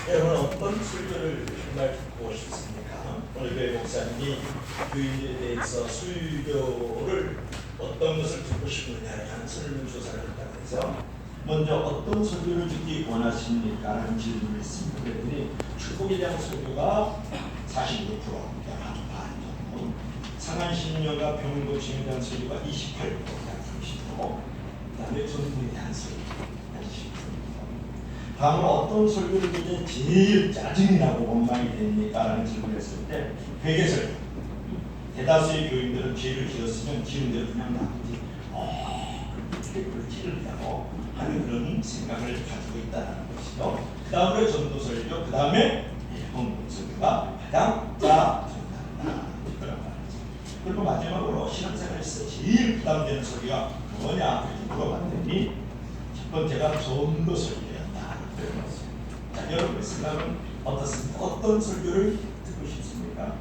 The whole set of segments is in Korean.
여러분 어떤 설교를 정말 듣고 싶습니까? 오늘 교회 목사님이 교인들에 대해서 설교를 어떤 것을 듣고 싶느냐에 대한 설문조사를 했다고 해서 먼저 어떤 설교를 듣기 원하십니까? 라는 질문을 했습니다. 그랬더니 축복에 대한 설교가 45%, 한 반 정도, 상한신료가 병 고침에 대한 설교가 28%, 약 30%, 그 다음에 전도에 대한 설교 한 10%. 다음으로 어떤 설교를 듣는 제일 짜증이 나고 원망이 됩니까? 라는 질문을 했을 때 회개설교. 대다수의 교인들은 죄를 지었으면 지은 대로 그냥 놔두지 그렇게 그걸 찌르려고 하는 그런 생각을 가지고 있다는 것이죠. 그 다음에 전도설교, 그 다음에 헌금설교가 가장 짜증난다. 그런 말이죠. 그리고 마지막으로 신앙생활에서 제일 부담되는 설교가 뭐냐? 이렇게 물어봤더니 첫 번째가 전도설교. 자, 여러분의 생각은 어떻습니까? 어떤 설교를 듣고 싶습니까?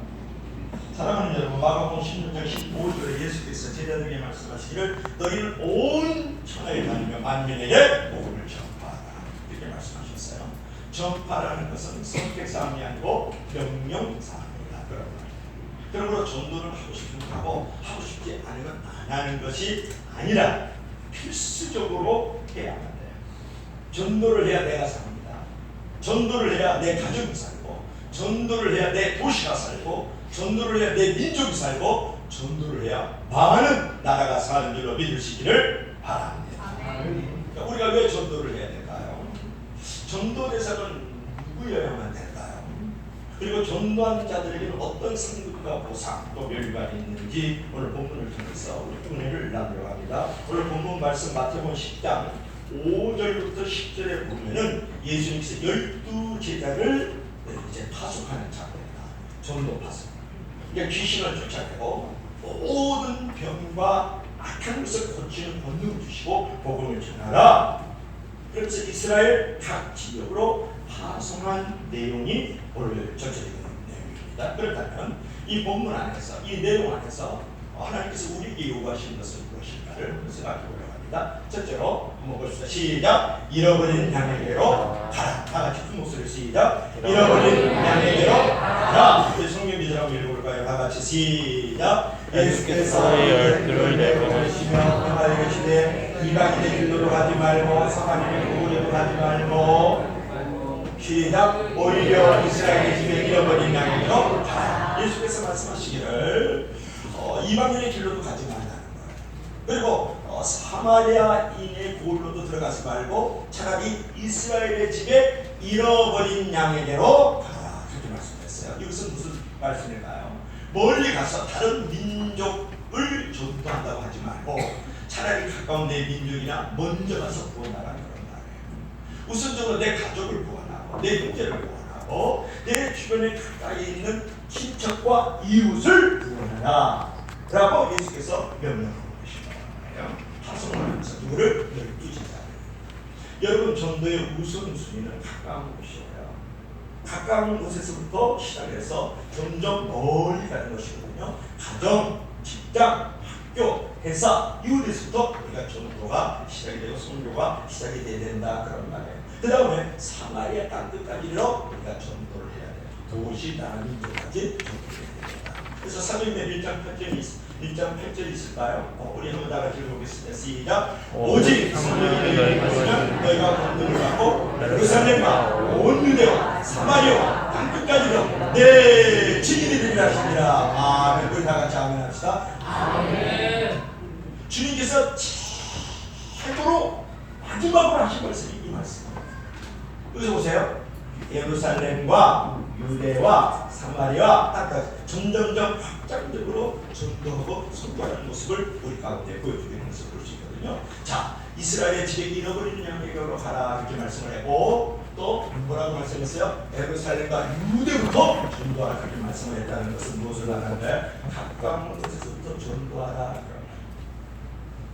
사랑하는 여러분, 마가복음 16장 15절에 예수께서 제자들에게 말씀하시기를 너희는 온 천하에 다니며 만민에게 복음을 전파하라 이렇게 말씀하셨어요. 전파라는 것은 선택사항이 아니고 명령사항이다. 그러므로 전도를 하고 싶으면 하고 싶지 않으면 안 하는 것이 아니라 필수적으로 해야만 돼요. 전도를 해야 내가 삽니다. 전도를 해야 내 가족이 살고, 전도를 해야 내 도시가 살고, 전도를 해야 내 민족이 살고, 전도를 해야 많은 나라가 사는 줄로 믿으시기를 바랍니다. 그러니까 우리가 왜 전도를 해야 될까요? 전도 대상은 누구여야만 될까요? 그리고 전도한 자들에게는 어떤 상급과 보상 또 멸관이 있는지 오늘 본문을 통해서 우리 은혜를 나누려 합니다. 오늘 본문 말씀 마태복음 10장 5절부터 10절에 보면은 예수님께서 12제자를 이제 파송하는 장면이다. 전도 파송. 그러니까 귀신을 쫓아내고 모든 병과 악한 것을 고치는 권능을 주시고 복음을 전하라. 그래서 이스라엘 각 지역으로 파송한 내용이 오늘 전체적인 내용입니다. 그렇다면 이 본문 안에서 이 내용 안에서 하나님께서 우리에게 요구하시는 것은 무엇일까를 생각해 보려고 합니다. 첫째로 한번 보십시다. 시작. 잃어버린 양에게로 가라. 다 같이 큰 목소리로 시작. 잃어버린 양에게로 가라. 우리 성경 기자라고 읽어볼까요? 다 같이 시작. 예수께서 열두를 내보내시며 평화에 계시되 이방인의 길로도 가지 말고 사마리아의 도로도 가지 말고 시작. 오히려 이스라엘의 집에 잃어버린 양에게로 가라. 예수께서 말씀하시기를 이방인의 길로도 가지 말라는 거예요. 그리고 사마리아인의 골로도 들어가지 말고 차라리 이스라엘의 집에 잃어버린 양에게로 가라. 그렇게 말씀했어요. 이것은 무슨 말씀일까요? 멀리 가서 다른 민족을 전도한다고 하지 말고 차라리 가까운 내 민족이나 먼저 가서 구원하라는 그런 말이에요. 우선적으로 내 가족을 구원하고 내 형제를 구원하고 내 주변에 가까이 있는 친척과 이웃을 구원하라 라고 예수께서 명령하고 계신 거예요. 파송을 하면서 누구를? 12제자를. 여러분, 전도의 우선순위는 가까운 곳이에요. 가까운 곳에서부터 시작해서 점점 멀리 가는 것이거든요. 가정, 직장, 학교, 회사, 이웃에서부터 우리가 전도가 시작이 되고 선교가 시작이 돼야 된다 그런 말이에요. 그 다음에 사마리아 땅끝까지로 우리가 전도를 해야 돼요. 도시, 나라, 민족까지 전도를 해야 된다. 그래서 사도행전 1장 8절이 있을까요? 우리 한번 다 같이 읽어보겠습니다. 시작. 오직 성령이 너희에게 있으면 너희가 권능을 받고 예루살렘과 온 유대와 사마리아와 땅끝까지로 내 증인이 되리라 하시니라. 아멘. 우리 다 같이 아멘 합시다. 아멘. 주님께서 최고로 마지막으로 하신 말씀이 이 말씀입니다. 여기서 보세요. 예루살렘과 유대와 사마리아 땅까지 점점점 확장적으로 전도하고 선포하는 모습을 우리 가운데 보여주는 것을 볼 수 있거든요. 자, 이스라엘의 집에 잃어버리는 양에게로 가라 이렇게 말씀을 했고 또 뭐라고 말씀했어요? 예루살렘과 유대부터 전도하라 그렇게 말씀을 했다는 것은 무엇을 말하는데 가까운 곳에서부터 전도하라.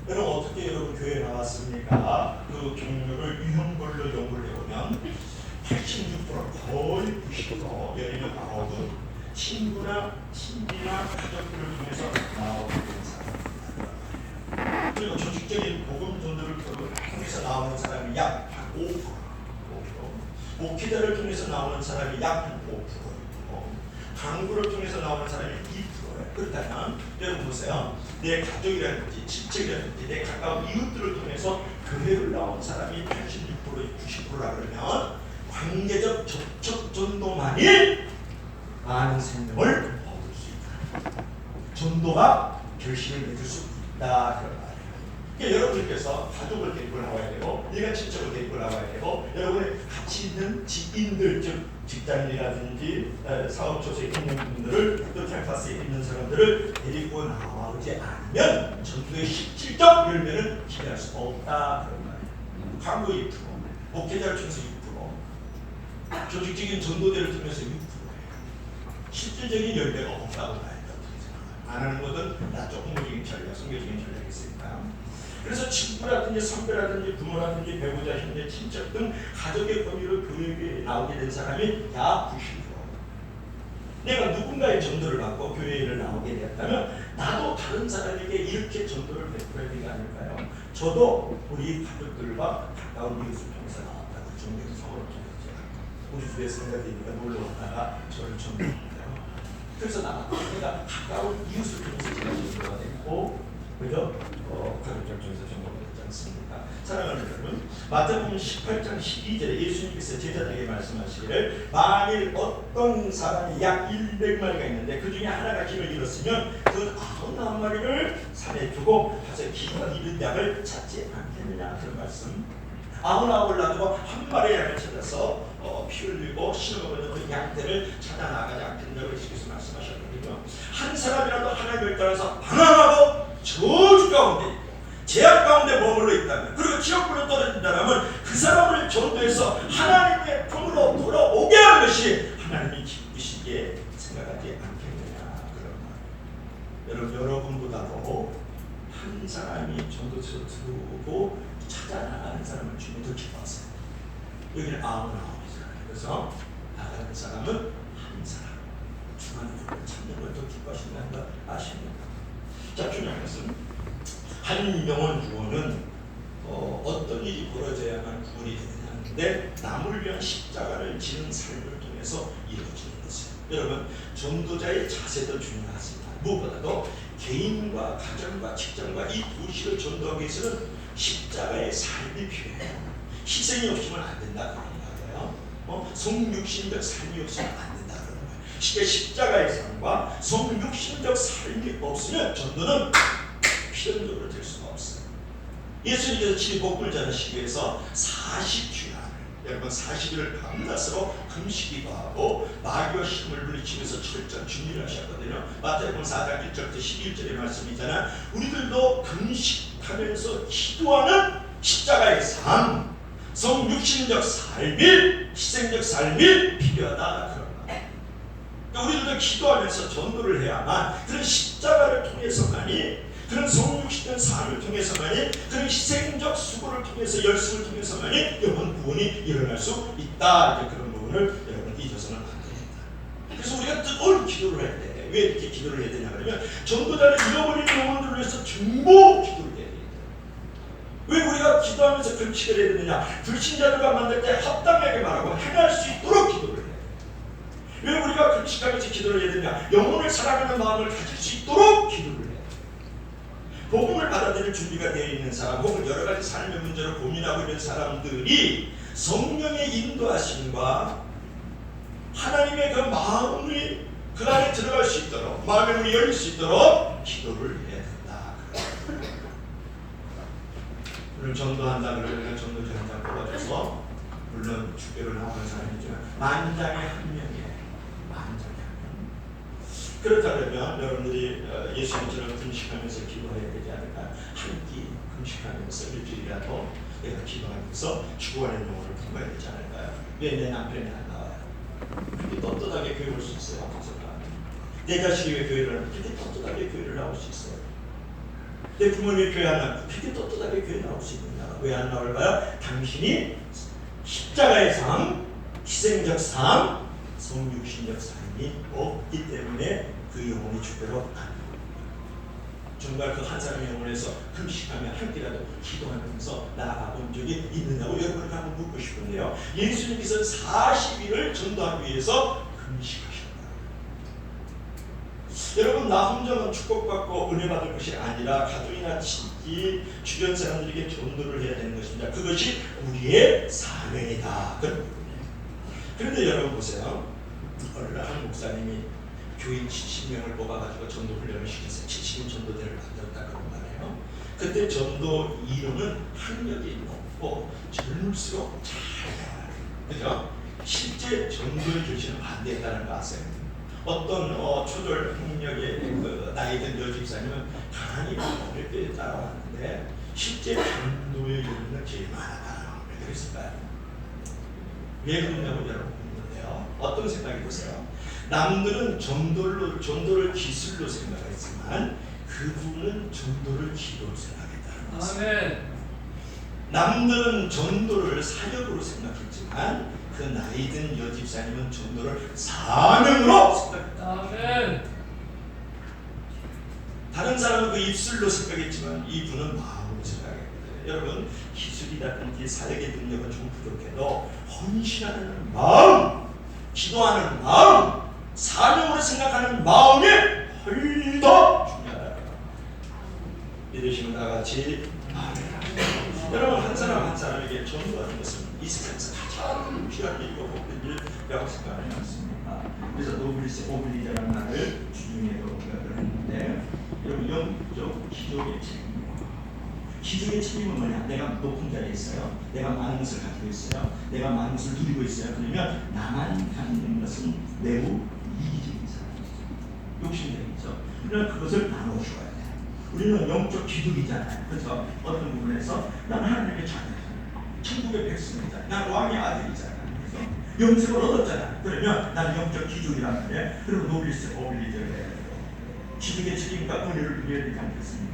여러분 어떻게 여러분 교회에 나왔습니까? 그 경력을 유형별로 연구를 해보면 86% 거의 90% 여기는 나오고 친구나 친지나 가족들을 통해서 나오게 되는 사람입니다. 그리고 조직적인 복음 전도를 통해서 나오는 사람이 약 5%. 목회자를 통해서 나오는 사람이 약 5%이고 강구를 통해서 나오는 사람이 2%예요. 그렇다면 여러분 보세요. 내 가족이라든지 친척이라든지 내 가까운 이웃들을 통해서 교회를 나온 사람이 86%, 90%라 그러면 관계적 접촉 전도만이 많은 생명을 얻을 수 있다. 전도가 결실을 맺을 수 있다. 그런 말이에요. 그러니까 여러분께서 가족을 데리고 나와야 되고 일가 친척을 데리고 나와야 되고 여러분의 같이 있는 지인들 즉 직장인이라든지 사업초소에 있는 분들을 또 캠퍼스에 있는 사람들을 데리고 나오지 않으면 전도의 실질적 열매는 기대할 수 없다. 그런 말이에요. 광고 2%, 목회자를 통해서 6%, 조직적인 전도대를 통해서 6%예요. 실질적인 열매가 없다고 봐야 돼요. 안 하는 것은 나 조금적인 전략, 성교적인 전략이 있으니까. 그래서 친구라든지 선배라든지 부모라든지 배우자, 형제, 친척 등 가족의 권유로 교회에 나오게 된 사람이 약 90%. 내가 누군가의 전도를 받고 교회를 나오게 되었다면 나도 다른 사람에게 이렇게 전도를 베풀어야 되지 않을까요? 저도 우리 가족들과 가까운 이웃을 통해서 나왔다. 그 정도에서 서로 통했죠. 우리 집에 생각이니까 놀러 왔다가 저를 전도합니다. 그래서 나가 가까운 이웃을 통해서 제가 전도가 됐고, 그죠? 가족들 중에서 전도가 됐지 않습니까? 사랑하는 여러분, 마태복음 18장 12절에 예수님께서 제자들에게 말씀하시기를 만일 어떤 사람이 약 100마리가 있는데 그 중에 하나가 길을 잃었으면 그 99마리를 산에 두고 가서 기가 잃은 양을 찾지 않겠느냐 그런 말씀. 99을 놔두고 한 마리의 양을 찾아서 피 흘리고 신어먹는 그 양떼를 찾아 나가지 않겠느냐고 예수께서 말씀하셨거든요. 한 사람이라도 하나님을 따라서 방황하고 저주 가운데 있고 제약 가운데 머물러 있다면 그리고 지옥불로 떨어진다면 그 사람을 전도해서 하나님의 품으로 돌아오게 하는 것이 하나님이 기쁘시기에 생각하지 않겠느냐 그런 말. 여러분 여러분보다도 한 사람이 전도서를 들어오고 찾아나가는 사람을 주님 더 기뻐하세요. 여기는 99이잖아요. 그래서 나가는 사람은 한 사람 주하나님을 찾는 걸 더 기뻐하신다는 걸 아십니까? 자, 중요한 것은 한 영혼 구원은 어떤 일이 벌어져야만 구원이 되느냐인데 남을 위한 십자가를 지는 삶을 통해서 이루어지는 것이에요. 여러분 전도자의 자세도 중요하지만 무엇보다도 개인과 가정과 직장과 이 도시를 전도하기 위해서는 십자가의 삶이 필요해요. 희생이 없으면 안 된다 그런 거예요. 성육신적 삶이 없으면 안 된다 그런 거예요. 십자가의 삶과 성육신적 삶이 없으면 전도는 필연적으로 될 수가 없어요. 예수님께서 친히 복음을 전하시기 위해서 40주야 여러분 40일을 밤낮으로 금식기도 하고 마귀와 힘을 물리치면서 철저한 준비를 하셨거든요. 마태복음 4장 1절부터 11절의 말씀이잖아. 우리들도 금식하면서 기도하는 십자가의 삶, 성육신적 삶이 희생적 삶이 필요하다 그런 말. 그러니까 우리들도 기도하면서 전도를 해야만 그런 십자가를 통해서만이 그런 성육신적 삶을 통해서만이 그런 희생적 수고를 통해서 열심을 통해서만이 영혼 구원이 일어날 수 있다. 이제 그런 부분을 여러분 잊어서는 안 됩니다. 그래서 우리가 뜨거운 기도를 할 때 왜 이렇게 기도를 해야 되냐 그러면 전도자를 잃어버린 영혼들을 위해서 중보 기도를 해야 됩니다. 왜 우리가 기도하면서 금식을 해야 되느냐? 불신자들과 만날 때 합당하게 말하고 행할 수 있도록 기도를 해야 돼요. 왜 우리가 금식하면서 기도를 해야 되느냐? 영혼을 사랑하는 마음을 가질 수 있도록 기도를 해야 돼요. 복음을 받아들일 준비가 되어 있는 사람 혹은 여러 가지 삶의 문제로 고민하고 있는 사람들이 성령의 인도하심과 하나님의 그 마음이 그 안에 들어갈 수 있도록 마음의 문이 열릴 수 있도록 기도를 해야 된다. 물론 전도한다 그러면 전도자 한 장 뽑아줘서 물론 주교로 나오는 사람이지만 만장에 한 명이에요. 만장에 한 명. 그렇다면 여러분들이 예수님처럼 금식하면서 기도해야 되지 않을까? 한 끼 금식하면서 일주일이라도 내가 기도하면서 주관의 영혼을 품어야 되지 않을까요? 왜 내 남편이 안 나와요? 그렇게 떳떳하게 교회 올 수 있어요. 내 자식이 왜 교회를 하나? 그렇게 떳떳하게 교회를 나올 수 있어요. 내 부모님이 교회 안 나오고 그렇게 떳떳하게 교회 나올 수 있느냐? 왜 안 나올까요? 당신이 십자가의 삶, 희생적 삶, 성육신적 삶이 없기 때문에 그 영혼이 주대로 안 나옵니다. 정말 그 한 사람의 영혼에서 금식하며 한 끼라도 기도하면서 나아가 본 적이 있느냐고 여러분에게 한번 묻고 싶은데요. 예수님께서 40일을 전도하기 위해서 금식하셨다. 여러분, 나 혼자만 축복받고 은혜 받을 것이 아니라 가족이나 친지, 주변 사람들에게 전도를 해야 되는 것입니다. 그것이 우리의 사명이다. 그런데 여러분 보세요. 어느 날 한 목사님이 교인 70명을 뽑아가지고 전도 훈련을 시켰어요. 70인 전도대를 만들었다 그런 말이에요. 그때 전도 이론은 학력이 높고 젊을수록 잘해요. 그죠? 실제 전도의 교실은 반대했다는 거 아세요? 어떤 초절 학력의 그 나이 든 여집사님은 가만히 어릴 때 따라왔는데 실제 전도의 교리는 제일 많았다는 거. 왜 그랬을까요? 왜 그러냐고 여러분 묻는데요. 어떤 생각이 드세요? 남들은 전도를 기술로 생각했지만 그분은 전도를 기도로 생각했다는 것입니다. 아멘. 남들은 전도를 사역으로 생각했지만 그 나이든 여집사님은 전도를 사명으로 생각했다. 아멘. 다른 사람은 그 입술로 생각했지만 이분은 마음으로 생각했거든요. 여러분, 기술이라든지 사역의 능력은 좀 부족해도 헌신하는 마음, 기도하는 마음, 사명으로 생각하는 마음이 훨씬 더 중요하다. 믿으시면 다 같이 아멘. 여러분, 한 사람 한 사람에게 전도하는 것은 이 세상에서 가장 귀한 일이고 복된 일이라고 생각하지 않습니까? 그래서 노블리스 오블리자라는 말을 주중에 언급을 했는데, 여러분, 영적 기적의 책임. 기적의 책임은 뭐냐? 내가 높은 자리에 있어요. 내가 많은 것을 가지고 있어요. 내가 많은 것을 누리고 있어요. 그러면 나만 가지는 것은 매우 이기적인 사람이죠. 욕심쟁이죠. 그러나 그것을 나눠줘야 돼요. 우리는 영적 기둥이잖아요. 그래서 어떤 부분에서 나는 하나님의 자녀잖아요. 천국의 백성이잖아요. 나는 왕의 아들이잖아요. 그래서 영생을 얻었잖아요. 그러면 나는 영적 기둥이란 말이에요. 그리고 노빌리스 오빌리즈를 해야 돼요. 기둥의 책임과 은혜를 누려야 되지 않겠습니까?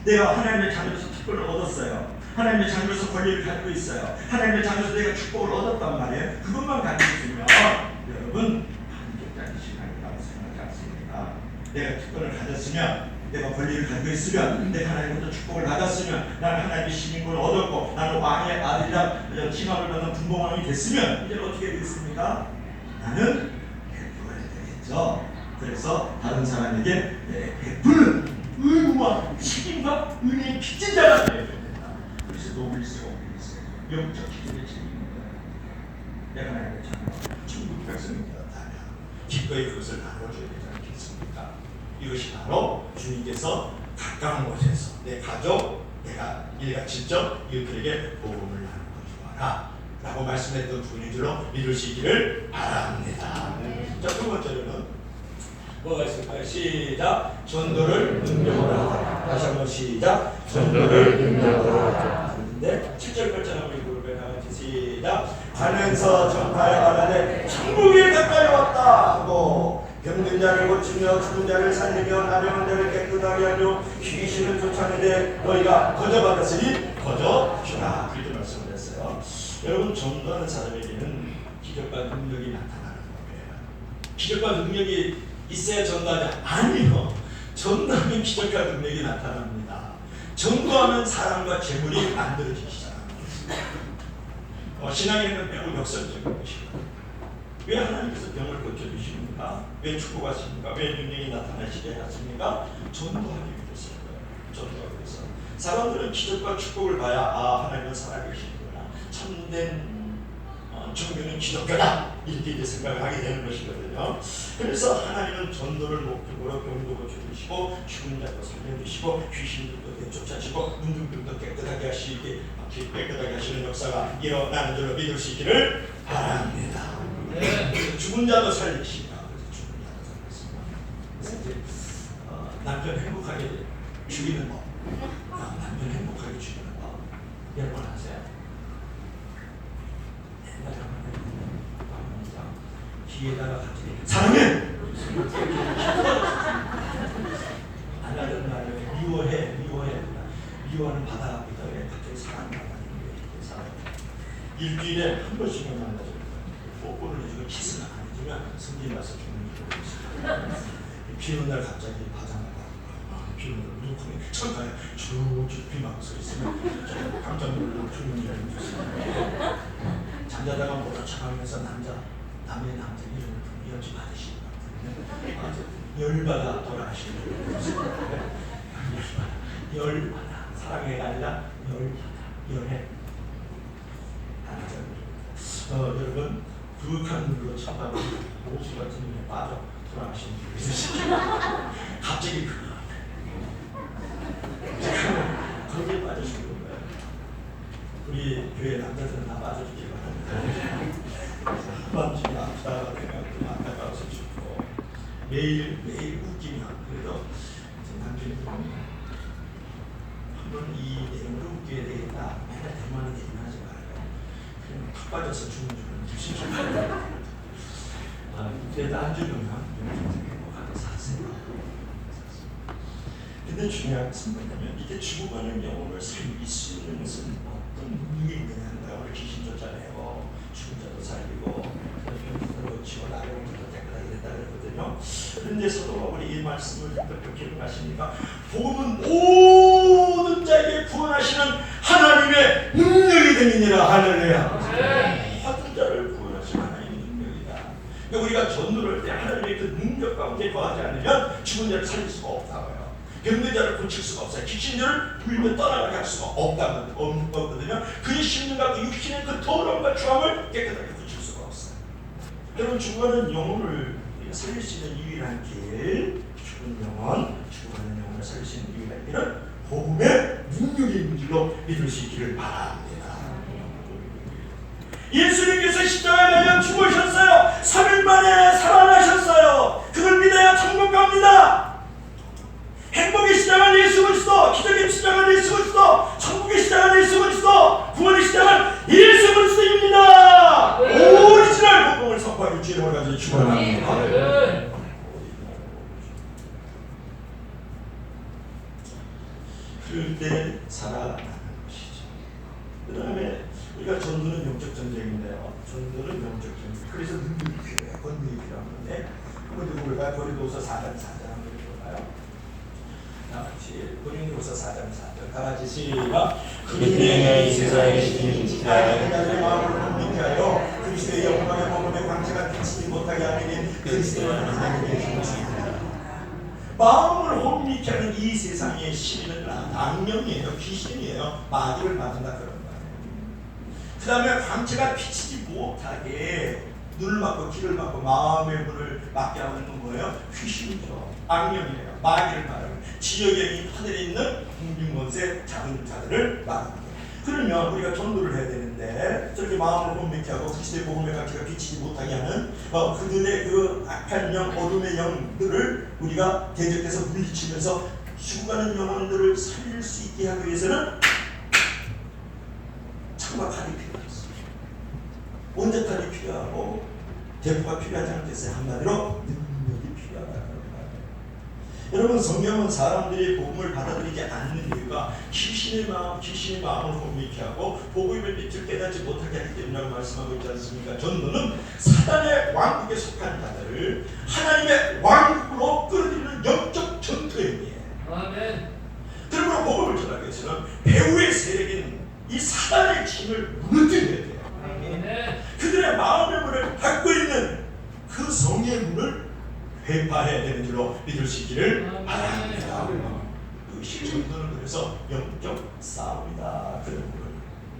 내가 하나님의 자녀로서 특권을 얻었어요. 하나님의 자녀로서 권리를 가지고 있어요. 하나님의 자녀로서 내가 축복을 얻었단 말이에요. 그것만 가지고 있으면 여러분 한쪽짜리 신앙이라고 생각하지 않습니다. 내가 특권을 가졌으면, 내가 권리를 가지고 있으면, 내가 하나님부터 축복을 받았으면, 나는 하나님의 시민권을 얻었고 나는 왕의 아들이라 칭함을 받는 분봉왕이 됐으면 이제 어떻게 되겠습니까? 나는 베풀어야 되겠죠. 그래서 다른 사람에게 베푸는 의무와 책임과 은혜의 빚진 자가 되어야 된다. 그래서 노블리스 오블리스 영적 기준의 책임입니다. 내가 하나님의 자녀, 천국 백성이 되었다면 기꺼이 그것을 나눠줘야 되지 않겠습니까? 이것이 바로 주님께서 가까운 곳에서 내 가족, 내가 일가 친척 이웃들에게 복음을 나누어 주어라 라고 말씀했던 분인 줄로 믿을 수 있기를 바랍니다. 자, 두 번째로는 뭐가 있을까요? 시작! 전도를 능력으로 하라. 다시 한번 시작! 전도를 능력으로 하라. 근데 7절 8절 한번 읽어볼까요? 다 같이 시작! 가면서 전파에 말하되 천국이 가까이 왔다 하고 병든 자를 고치며 죽은 자를 살리며 나병한 자를 깨끗하게 하며 귀신을 쫓아내되 너희가 거저받았으니 거저주라. 그렇게 말씀을 했어요. 여러분, 전도하는 사람에게는 기적과 능력이 나타나는 거예요. 기적과 능력이 있어야 전도하지? 아니요. 전도하면 기적과 능력이 나타납니다. 전도하면 사람과 재물이 만들어지기 시작합니다. 신앙에는 매우 역설적인 것이고, 왜 하나님께서 병을 고쳐주십니까? 왜 축복하십니까? 왜 능력이 나타나시게 하십니까? 전도하기 위해서인 거예요. 전도하기 위해서. 사람들은 기적과 축복을 봐야 하나님은 살아계시는구나, 참된 종교는 기독교다, 이렇게 이제 생각을 하게 되는 것이거든요. 그래서 하나님은 전도를 목적으로 병도 고쳐주시고 죽은 자도 살려주시고 귀신들도 내쫓아주시고 문둥병도 깨끗하게 하시는 역사가 일어나는 줄로 믿을 수 있기를 바랍니다. 네. 죽은 자도 살리시다. 그래서 죽은 자도 살렸습니다. 그래서 이제 남편 행복하게 죽이는 법, 남편 행복하게 죽이는 법 여러분 아세요? 뒤에다가 같이 사랑해! 안 하던 말을 미워하는 바다 앞에다 왜 갑자기 사랑한다는 거예요. 일주일에 한 번씩만 만나줘요. 뽀뽀를 해주고 키스는 안 해주면 성질 나서 죽는 줄 모르겠어요. 비 오는 날 갑자기 바다 나가고 비오는 무조건 천장에 쭉쭉 비막 서 있으면 깜짝 놀라고 죽는 줄 알고 있어요. 잠자다가 모른 척하면서 남의 남자 이름을 부르며 연주 받으시는 것 같아요. 열받아 돌아가시는 분. 열받아. 사랑해가 아니라 열해. 여러분 부룩한 물로 차가운 호수 같은 물에 빠져 돌아가신 분이 있으시죠? 갑자기 거기에 빠져주는 거예요. 우리 교회 남자들은 다 빠져주길 바랍니다. 한밤중에 아프다가 그냥 좀 안타까워서 죽고 매일 웃기면 그래도 남편이 한번 이 내용으로 웃겨야 되겠다. 맨날 대만은 대만하지 말아요. 그냥 탁 빠져서 죽는 줄은 주시죠. 그래도 안 죽으면 행복하게 사세요. 근데 중요한 것은 뭐냐면 이게 죽어가는 영혼을 살릴 수 있는 것은 어떤 능력이 있느냐는 거예요. 귀신 쫓아내고 죽은 자도 살리고 병들어 치고 나를 데려다 이랬다 그랬거든요. 그런데 사도 바울이 이 말씀을 어떻게 기록하십니까? 복음은 모든 자에게 구원하시는 하나님의 능력이 되느니라. 할렐루야. 모든 자를 구원하시는 하나님의 능력이다. 그러니까 우리가 전도를 할 때 하나님의 그 능력 가운데 거하지 않으면 죽은 자를 살릴 수가 없다고요. 병든 자를 고칠 수가 없어요. 귀신들을 불면 떠나가게 할 수가 없는 거거든요. 그의 심령과 그 육신의 그 더러움과 추함을 깨끗하게 고칠 수가 없어요. 여러분 죽어가는 영혼을 살릴 수 있는 유일한 길, 죽은 영혼, 죽어가는 영혼을 살릴 수 있는 유일한 길은 복음의 능력이 있는 줄로 믿을 수 있기를 바랍니다. 예수님께서 십자가에 달려 죽으셨어요. 3일 만에 살아나셨어요. 그걸 믿어야 천국 갑니다. 행복의 시작은 예수 그리스도, 기적의 시작은 예수 그리스도, 천국의 시작은 예수 그리스도, 구원의 시작은 예수 그리스도입니다. 오리지널 복음을 선포하기 주님을 가지고 축원합니다. 그럴 때 살아나는 것이죠. 그 다음에 우리가 전도는 영적 전쟁인데요. 전도는 영적 전쟁. 그래서 능력이 필요해요. 권능이 필요한데 한번 누구가 고린도후서 4장 4장 한번 읽어볼까요? 다같이 고린도후서 4장 4절 다같이 시작. 그때에 이 세상에 계신 자의 마음을 믿게 하여 그리스도의 영광의 복음의 광채가 비치지 못하게 하는 그리스도의 하나님의 힘이십니다. 마음을 혼미케 하는 이 세상의 시비는 악령이에요. 귀신이에요. 마귀를 받는다 그런 거예요. 그 다음에 광채가 비치지 못하게 눈을 막고 귀를 막고 마음의 문을 막게 하는 건 뭐예요? 귀신이죠. 악령이에요. 마귀를 말하는 지역에 이 하늘에 있는 공중권세 작은 자들을 말하는 거예요. 그러면 우리가 전도를 해야 되는데 저렇게 마음을 혼미케 하고 그리스도의 복음의 가치가 비치지 못하게 하는 그들의 그 악한 영, 어둠의 영들을 우리가 대적해서 물리치면서 죽어가는 영혼들을 살릴 수 있게 하기 위해서는 창과 칼이 필요했어요. 원자탄이 필요하고 대포가 필요하지 않겠어요. 한마디로 능력이 필요하다는 거예요. 여러분 성경은 사람들이 복음을 받아들이지 않는 이유가 귀신의 마음을 혼미케 하고 복음의 빛을 깨닫지 못하게 하기 때문이라고 말씀하고 있지 않습니까? 전도는 사단의 왕국에 속한 자들을 하나님의 왕국으로 끌어들이는 영적 전투행위예요. 아멘. 그러므로 복음을 전하기 위해서는 배후의 세력인 이 사단의 힘을 무너뜨려야 돼요. 그들의 마음의 문을 닫고 있는 그 성의 문을 회파해야 되는 줄로 믿을 수 있기를 바랍니다. 그 실전도는 그래서 영적 싸움이다. 그런 거예요.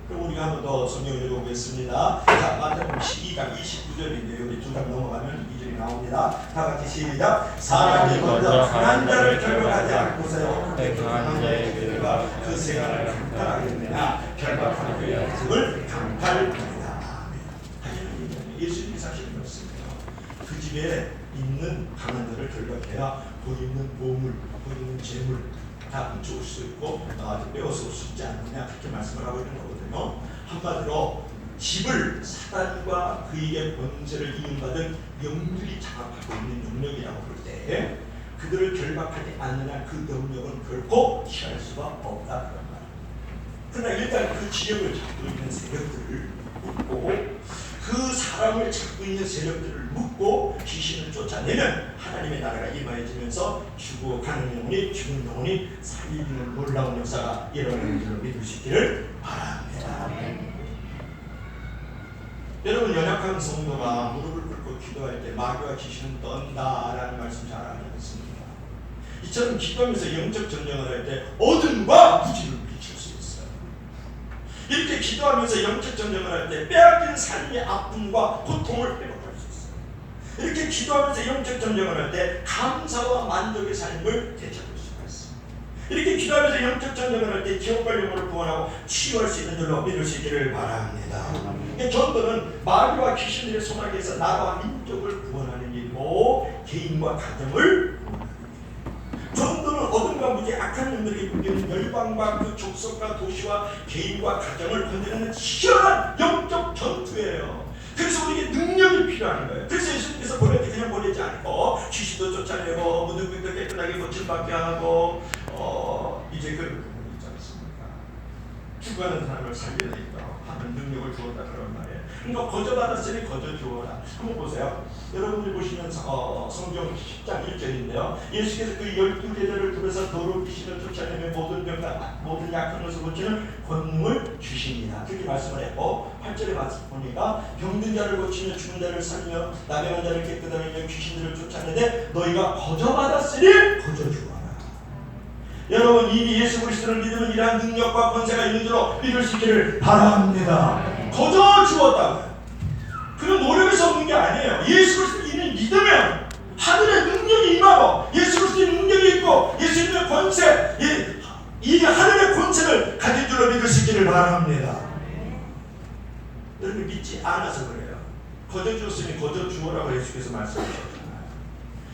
그럼 우리가 한 번 더 성경을 읽어보겠습니다. 자, 마태복음 12장 29절인데 여기 두 장 넘어가면 2절이 나옵니다. 다 같이 시작. 사람이 먼저 강한 자를 결박하지 않고서요 강한 자의 죄가 그 생활을 강탈하겠느냐 결박하는 그의 양식을 강탈합니다. 예수님이 사실은 그렇습니다. 그 집에 있는 강한 자를 결박해야 보이는 보물, 보이는 재물 다 훔쳐올 수 있고 빼앗을 수 있지 않느냐 그렇게 말씀을 하고 있는 거거든요. 한마디로 집을 사단과 그에게 권세를 이용받은 영들이 장악하고 있는 영역이라고 볼 때 그들을 결박하지 않느냐 그 영역은 결코 취할 수가 없다 그런 말입니다. 그러나 일단 그 지역을 잡고 있는 세력들을 보고 그 사람 사람을 잡고 있는 세력들을 묶고 귀신을 쫓아내면 하나님의 나라가 임하여지면서 죽어가는 영혼이 죽은 영혼이 살리는 놀라운 역사가 일어나는 줄로 믿을 수 있기를 바랍니다. 여러분, 연약한 성도가 무릎을 꿇고 기도할 때 마귀와 귀신은 떤다라는 말씀 잘 알지 않습니까? 이처럼 기도하면서 영적 전쟁을 할 때 어둠과 무지를 비칠 수 있어요. 이렇게 기도하면서 영적 전쟁을 할 때 빼앗긴 삶의 아픔과 고통을 회복할 수 있어요. 이렇게 기도하면서 영적 전쟁을 할 때 감사와 만족의 삶을 되찾을 수가 있어요. 이렇게 기도하면서 영적 전쟁을 할 때 지옥과 영혼을 구원하고 치유할 수 있는 줄로 믿을 수 있기를 바랍니다. 전도는 마귀와 귀신들의 손아귀에서 나라와 민족을 구원하는 일이고 개인과 가정을 전도는 어둠과 무지 악한 놈들에게 묶이는 열방과 그 족속과 도시와 개인과 가정을 건드리는 치열한 영적 전투예요. 그래서 우리에게 능력이 필요한 거예요. 그래서 예수님께서 보낼 때 그냥 보내지 않고 귀신도 쫓아내고 모든 병도 깨끗하게 고침받게 하고 이제 그 있지 않습니까? 죽어가는 사람을 살려내겠다 하는 능력을 주었다 그런 말이에요. 그러니까 거저 받았으니 거저 주어라. 한번 보세요. 여러분들이 보시면 성경 10장 1절인데요. 예수께서 그 12제자를 두면서 도로 귀신을 쫓아내며 모든 병과 모든 약한 것을 고치는 권능을 주십니다. 그렇게 말씀을 했고 8절에 보니까 병든 자를 고치며 죽은 자를 살리며 나병한 자를 깨끗하게 하며 귀신들을 쫓아내되 너희가 거저 받았으니 거저 주어라. 여러분, 이미 예수 그리스도를 믿으면 이러한 능력과 권세가 있는 줄로 믿을 수 있기를 바랍니다. 거저 주었다고요. 그런 노력에서 없는 게 아니에요. 예수 그리스도를 이미 믿으면 하늘의 능력이 임하고 예수 그리스도의 능력이 있고 예수님의 권세, 이 하늘의 권세를 가진 줄로 믿을 수 있기를 바랍니다. 여러분, 믿지 않아서 그래요. 거저 주었으니 거저 주어라고 예수께서 말씀하셨잖아요.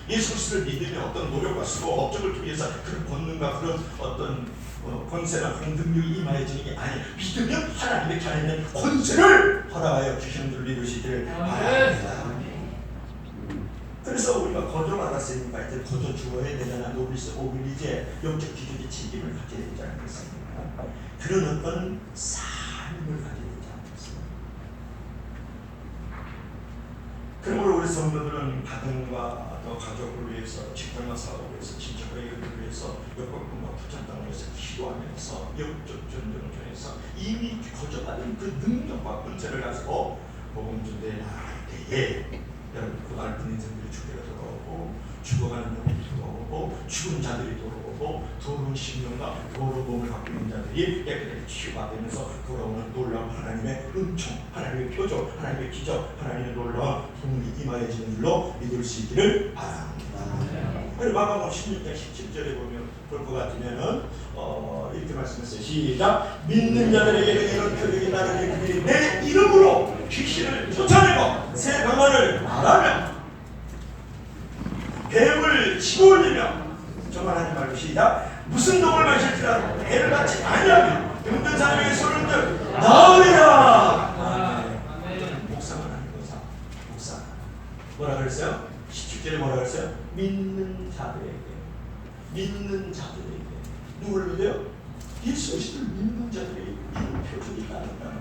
예수 그리스도를 믿으면 어떤 노력과 수고, 업적을 통해서 그런 권능과 그런 어떤 권세나 그런 능력이 임하여지는 게 아니에요. 믿으면 하나님의 자녀는 권세를 허락하여 주시는 줄 믿을 수 있기를 바랍니다. 그래서 우리가 거저 받았으니까 이제 거저 주어야 되잖아. 노비스 오빌리제 영적 기준의 책임을 가져야 되지 않겠습니까? 그런 어떤 삶을 가져야 되지 않겠습니까? 그러므로 우리 성도들은 가정과 또 가족을 위해서, 직장과 사업을 위해서, 친척과 이웃을 위해서, 역경과 부천당을 위해서 기도하면서 영적 전쟁을 통해서 이미 거저받은 그 능력과 권세를 가지고 복음 전도에 나아갈 때에 여러분, 고달픈 인생들이 죽게가 돌아오고 죽어가는 영혼이 돌아오고 죽은 자들이 돌아오고 더러운 심령과 더러운 몸을 갖고 있는 자들이 깨끗하게 치유받으면서 돌아오는 놀라운 하나님의 은총, 하나님의 표적, 하나님의 기적, 하나님의 놀라운 도움이 임하여지는 줄로 믿을 수 있기를 바랍니다. 그리고 마가복음 16장 17절에 보면 볼 것 같으면은 이렇게 말씀했어요. 시작. 믿는 자들에게 이런 표적이 나를 그들이 내 이름으로 귀신을 쫓아내고 새 방언을 말하며 뱀을 집어올리며 정말 하지 말고 시작. 무슨 독을 마실지라도 배를 받지 아니하며 병든 사람에게 손을 들 나으리라. 목사만 하는 거죠. 목사. 뭐라 그랬어요? 17절에 뭐라 그랬어요? 믿는 자들에게 누구를 믿어요? 예수 그리스도를 믿는 자들에게 이런 표적이 있다는 거예요.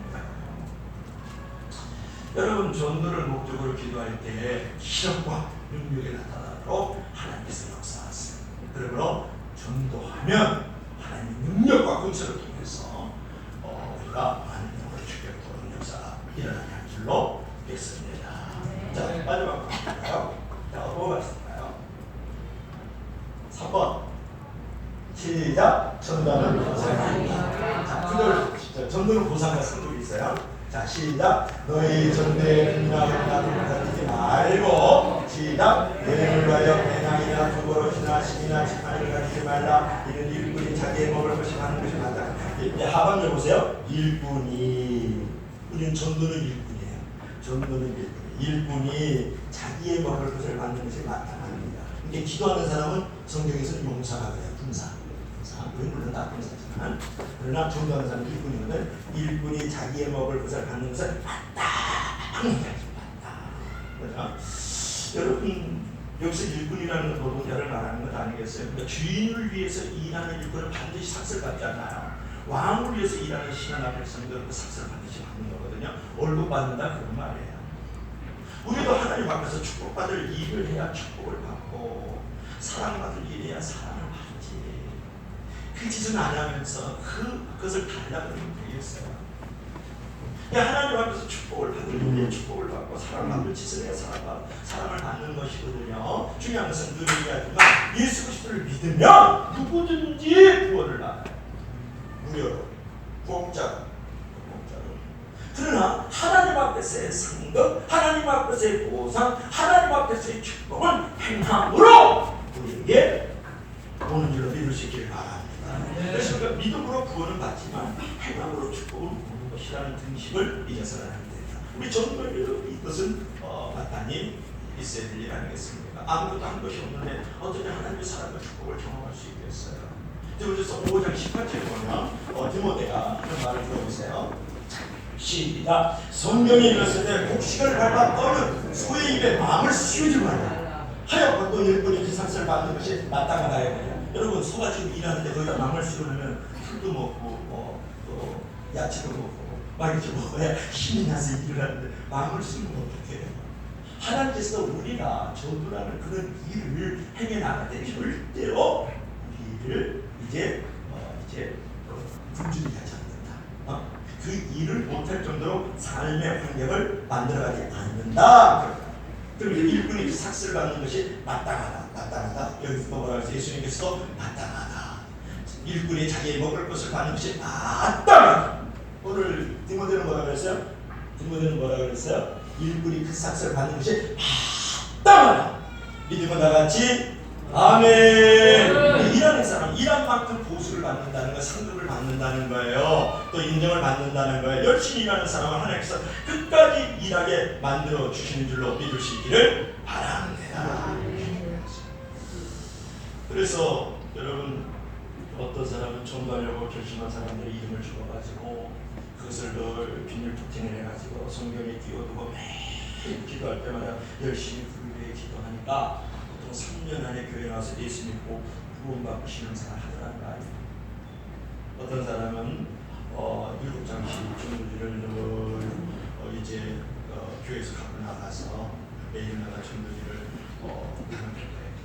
여러분, 전도를 목적으로 기도할 때 기적과 능력이 나타나도록 하나님께서 역사하세요. 그러므로 전도하면 하나님의 능력과 권세를 통해서 우리가 많은 영혼을 주게 도는 역사가 일어나게 할 줄로 믿습니다. 자, 마지막 볼까요? 자, 어떤 말씀일까요? 3번. 시작. 전도는 보상입니다. 자, 그걸 전도는 보상과 승부가 있어요. 자, 시작. 너희 전도에 금이나 은이나 가지지 말고 시작. 여행을 가여 배낭이나 두버릇이나 심이나 지팡이를 가지지 말라. 이는 일꾼이 자기의 먹을 것이 하는 것이 맞다. 이제 하반절 보세요. 일꾼이, 우리는 전도는 일꾼이에요. 전도는 일꾼이 자기의 먹을 것을 받는 것이 마땅합니다. 이게 기도하는 사람은 성경에서는 용사가 그래요. 군사. 물론 다 군사지만, 그러나 전도하는 사람은 일꾼이거든. 일꾼이 자기의 먹을 것을 받는 것을 마땅하게 맞다. 여러분, 여기서 일꾼이라는 건 노동자를 말하는 것 아니겠어요? 그러니까 주인을 위해서 일하는 일꾼은 반드시 삭슬 받지 않아요. 왕을 위해서 일하는 신하나 백성들은 그 삭슬을 반드시 받는 거거든요. 월급 받는다 그런 말이에요. 우리도 하나님 앞에서 축복받을 일을 해야 축복을 받고 사랑받을 일을 해야 사랑을 받지. 그 짓은 안 하면서 그것을 달라고 하면 되겠어요. 하나님 앞에서 축복을 받을 일에 축복을 받고 사랑받을 짓을 해야 사랑을 받는 것이거든요. 중요한 것은 늘 얘기하지만 예수 그리스도를 믿으면 누구든지 구원을 받아요. 무료로, 공짜로. 그러나 하나님 앞에서의 상급, 하나님 앞에서의 보상, 하나님 앞에서의 축복은 행함으로 우리에게 오는 줄로 믿을 수 있기를 바랍니다. 그래서 우리가 믿음으로 구원을 받지만 행함으로 축복을 보는 것이라는 등식을 잊어서는 안 됩니다. 우리 전도인들도 이것은 마땅히 있어야 될 일 아니겠습니까? 아무것도 한 것이 없는데 어떻게 하나님의 사랑과 축복을 경험할 수 있겠어요? 디모데서 5장 18절에 보면 디모데가 그런 말을 들어보세요. 시작. 성경에 이르렀으되 곡식을 밟아 떠는 소의 입에 마음을 씌우지 말라. 하여건도 일꾼이 그 삭슬을 받는 것이 마땅하다요. 여러분 소가 지금 일하는데 거기다 마음을 씌우려면 풀도 먹고 또 야채도 먹고 막 이렇게 먹어야 힘이 나서 일을 하는데 마음을 씌우면 어떻게 해요? 하나님께서 우리가 전도라는 그런 일을 행해 나갈 때 절대로 우리를 이제 굶주리게 하지 않는다. 그 일을 못할 정도로 삶의 환경을 만들어가지 않는다. 그럼 일꾼이 그 삭스를 받는 것이 마땅하다. 여기서 뭐라고 해서 예수님께서도 마땅하다. 일꾼이 자기의 먹을 것을 받는 것이 마땅하다. 오늘 디모데는 뭐라고 그랬어요? 일꾼이 그 삭스를 받는 것이 마땅하다. 믿음은 나같이 아멘. 일하는 사람, 일한 만큼 보수를 받는다는 거, 상급을 받는다는 거예요. 또 인정을 받는다는 거예요. 열심히 일하는 사람을 하나님께서 끝까지 일하게 만들어 주시는 줄로 믿을 수 있기를 바랍니다. 그래서 여러분 어떤 사람은 전도하려고 결심한 사람들의 이름을 적어가지고 그것을 늘 비닐 토팅을 해가지고 성경에 띄워두고 매일 기도할 때마다 열심히 불교에 기도하니까 3년 안에 교회 나와서 예수 믿고 구원받고 신앙생활 하더라는 거 아니에요. 어떤 사람은 7장씩 전도지를 이제 교회에서 갖고 나가서 매일마다 전도지를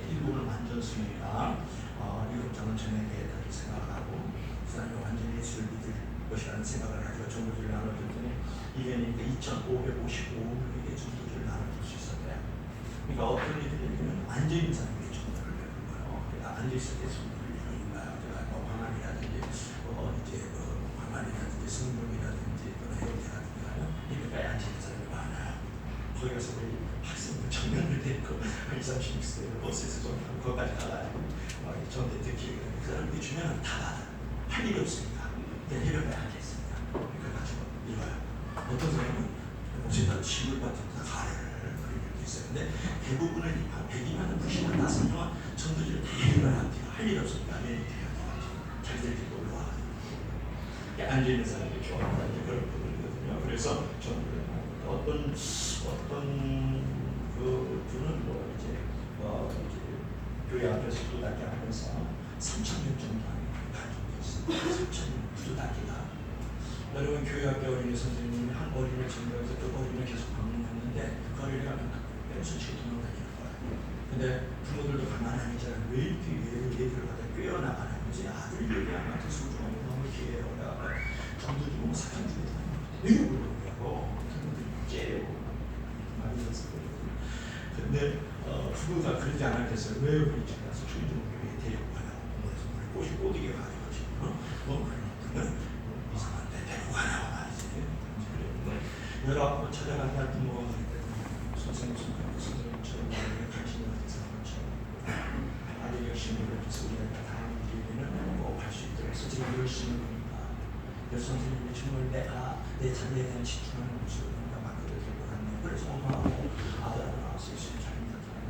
일부는 완전순위가 7장은 전에게 다를 생각하고 그 사람이 완전히 예수를 믿을 것이라는 생각을 가지고 전도지를 나눠줬더니 1년이니까 2,555명에게 전도지를 나눠줄 수 있었대요. 그러니까 어떤 이들에게는 앉아있는 사람에게 전도를 해준 거예요. 그러니까 앉아있을 때 전도를 해주는 거예요. 제가 황한이라든지 황한이라든지 성동이라든지 또는 해운대라든지 이렇게 앉아있는 사람이 많아요. 거기 가서 우리 학생들 청년들 데리고 20, 30세 버스에서 전도하고 거기까지 가가지고 전대 듣기 그 사람들이 주면은 다 받아. 할 일이 없으니까 그냥 해변에 앉아있습니다. 그러니까 가지고 읽어요. 어떤 사람은 목사님 짐을 받으면서 가래를 있었는데 대부분은 100이면 90만 5명은 전도지를 대리를 합니다. 할 일 없으니까 매일 자기들끼리 올라와가지고 앉아있는 사람들이 좋아한다 그런 부분이거든요. 그래서 전도를 어떤 그 분은 이제 교회 앞에서 구두닦기 하면서 3,000명 정도 가지고 있어요. 3,000명 구두닦기가 여러분 교회 앞에 어린이 선생님이 한 어린이를 전도해서 또 어린이를 계속 방문했는데 그 어린이가 솔직히 도망다니는 거예요. 근데 부모들도 가만히 안 있잖아요. 왜 이렇게 얘들을 갖다 꿰어나가는 거지? 아들이 얘기하는 같은 소중하고 너무 귀해요. 전도지 보면 사탕 주고 되게 부러워요. 부모들이 째요. 많이 들었어요. 근데 부모가 그러지 않았겠어요. 왜 우리 집 가서 주인종교회에 데리고 가요? 그래서 우리 꽃이 꼬디게 가지고 지금 그러면 이상한데 데리고 가냐고 말이지. 그랬는데 19번 찾아간 날 부모가 선생님처럼 나에게 관심이 가진 사람처럼 아들 열심히 노력해서 우리가 다음 기회에는 꼭 할 수 있도록 선생님이 열심히 노력합니다. 그래서 선생님이 정말 내 자녀에 대한 집중하는 모습을 뭔가 막그를 들고 갔네요. 그래서 엄마하고 아들하고 나와서 열심히 잘 믿었잖아요.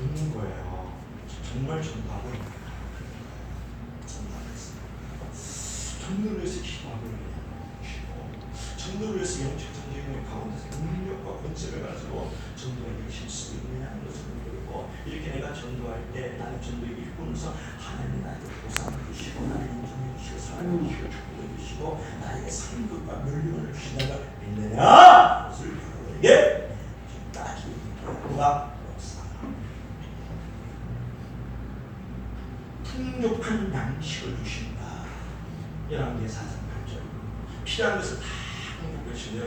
묻는 거예요. 정말 전도하고 있는 거예요. 전도하고 있습니다. 전도를 해서 기도하고 있는 거예요. 전도를 해서 영적 전쟁의 가운데서 능력과 권세를 가지고 전도에 힘쓰고 있느냐는 것을 모르고 이렇게 내가 전도할 때 나는 전도의 일꾼으로서 하나님이 나에게 보상을 주시고 나를 인정해 주시고 사랑해 주시고 축복해 주시고 나에게 상급과 멸류관을 주신다는 걸 믿느냐? 그것을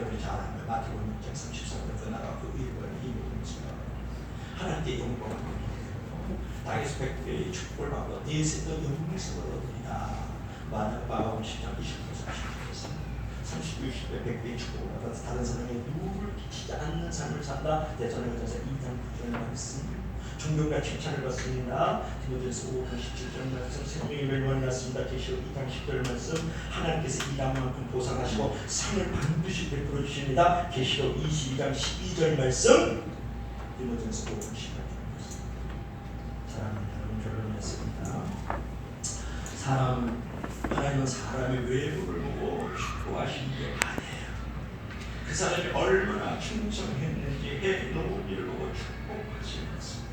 여러분이 잘 아는 거예요. 마태복음 6장 34절 그 나라 그 의를 이루면서 하나님께 영광을 돌리고 땅에서 100배의 축복을 받고 내세도 영광을 얻으리라. 마가복음 10장 20절 30절에서 30, 60배 100배의 축복을 받아서 다른 사람에게 누구를 끼치지 않는 삶을 산다. 대전에서 2장 9절 말씀 존경과 칭찬을 받습니다. 디모데전서 5장 17절 말씀 생명의 멸망을 낳습니다. 계시록 2장 10절 말씀 하나님께서 일한 만큼 보상하시고 상을 반드시 베풀어 주십니다. 계시록 22장 12절 말씀 디모데전서 5장 10절 말씀. 사랑하는 여러분, 결론했습니다. 하나님은 사람의 외부를 보고 축복하시는 게 아니에요. 그 사람이 얼마나 충성했는지 해놓기를 보고 축복하시는 것입니다.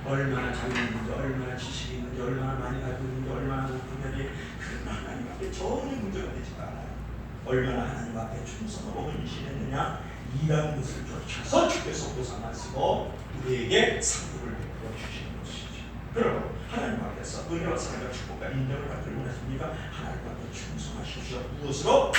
얼마나 잘 있는지, 얼마나 지식이 있는지, 얼마나 많이 가지고 있는지, 얼마나 높은지 그런 하나님 앞에 전혀 문제가 되지 않아요. 얼마나 하나님 앞에 충성하고 헌신했느냐, 이런 것을 쫓아서 주께서 보상하시고 우리에게 상급을 베풀어 주시는 것이죠. 그러므로 하나님 앞에서 은혜와 사랑과 축복과 인정을 받기를 원하십니까? 하나님 앞에 충성하십시오. 무엇으로?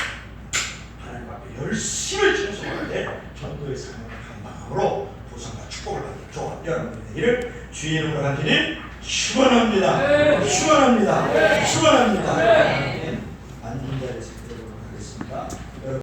하나님 앞에 열심히 충성할 때 전도의 삶을 한 마음으로 보상과 축복을 받는 저와 여러분의 되기를 주의 이름으로 간절히 축원합니다. 축원합니다. 축원합니다.